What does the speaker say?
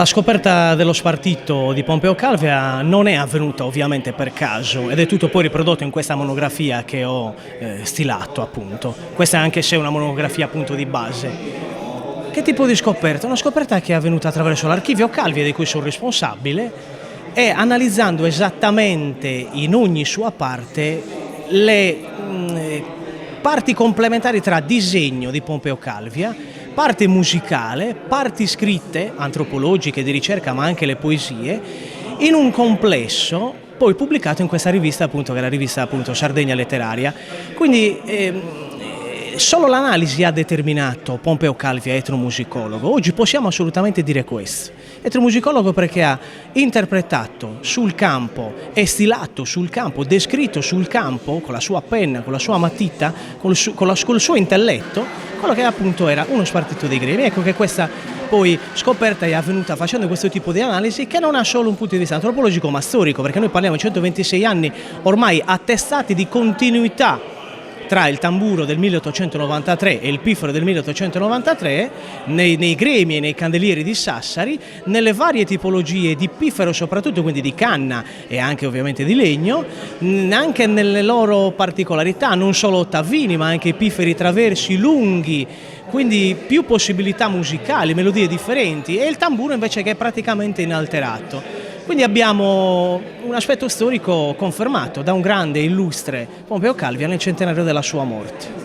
La scoperta dello spartito di Pompeo Calvia non è avvenuta ovviamente per caso ed è tutto poi riprodotto in questa monografia che ho stilato, appunto. Questa è anche se una monografia appunto di base. Che tipo di scoperta? Una scoperta che è avvenuta attraverso l'archivio Calvia, di cui sono responsabile, e analizzando esattamente in ogni sua parte le parti complementari tra disegno di Pompeo Calvia, parte musicale, parti scritte, antropologiche, di ricerca, ma anche le poesie, in un complesso poi pubblicato in questa rivista, appunto, che è la rivista appunto Sardegna Letteraria. Quindi solo l'analisi ha determinato Pompeo Calvia etnomusicologo. Oggi possiamo assolutamente dire questo. Etnomusicologo perché ha interpretato sul campo, è stilato sul campo, descritto sul campo, con la sua penna, con la sua matita, col suo intelletto, quello che appunto era uno spartito dei gremi. Ecco che questa poi scoperta è avvenuta facendo questo tipo di analisi, che non ha solo un punto di vista antropologico ma storico, perché noi parliamo di 126 anni ormai attestati di continuità tra il tamburo del 1893 e il piffero del 1893, nei gremi e nei candelieri di Sassari, nelle varie tipologie di piffero, soprattutto quindi di canna e anche ovviamente di legno, anche nelle loro particolarità, non solo ottavini ma anche pifferi traversi lunghi, quindi più possibilità musicali, melodie differenti, e il tamburo invece che è praticamente inalterato. Quindi abbiamo un aspetto storico confermato da un grande e illustre Pompeo Calvia nel centenario della sua morte.